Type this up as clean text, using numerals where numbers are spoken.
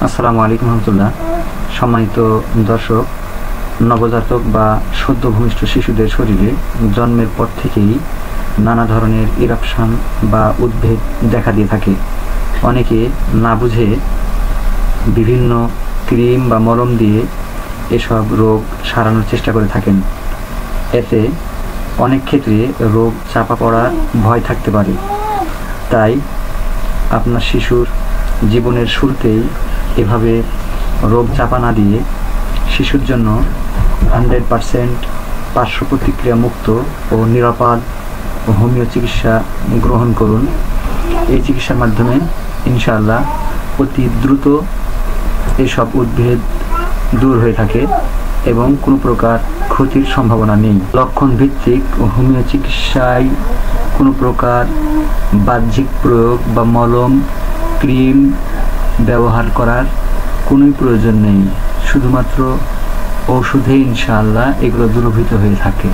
আসসালামু আলাইকুম রহমতুল্লাহ। সম্মানিত দর্শক, নবজাতক বা সদ্য ভূমিষ্ঠ শিশুদের শরীরে জন্মের পর থেকেই নানা ধরনের ইরাপশন বা উদ্বেগ দেখা দিয়ে থাকে। অনেকে না বুঝে বিভিন্ন ক্রিম বা মলম দিয়ে এসব রোগ সারানোর চেষ্টা করে থাকেন। এতে অনেক ক্ষেত্রে রোগ চাপা পড়ার ভয় থাকতে পারে। তাই আপনার শিশুর জীবনের শুরুতেই এভাবে রোগ চাপা না দিয়ে শিশুর জন্য 100% পার্শ্ব প্রতিক্রিয়া মুক্ত ও নিরাপদ হোমিও চিকিৎসা গ্রহণ করুন। এই চিকিৎসার মাধ্যমে ইনশাআল্লাহ অতি দ্রুত এসব উদ্ভিদ দূর হয়ে থাকে এবং কোনো প্রকার ক্ষতির সম্ভাবনা নেই। লক্ষণ ভিত্তিক হোমিও চিকিৎসায় কোনো প্রকার বাহ্যিক প্রয়োগ বা মলম ক্রিম ব্যবহার করার কোনোই প্রয়োজন নেই। শুধুমাত্র ঔষধে ইনশাআল্লাহ এগুলো দূরীভূত হয়ে থাকে।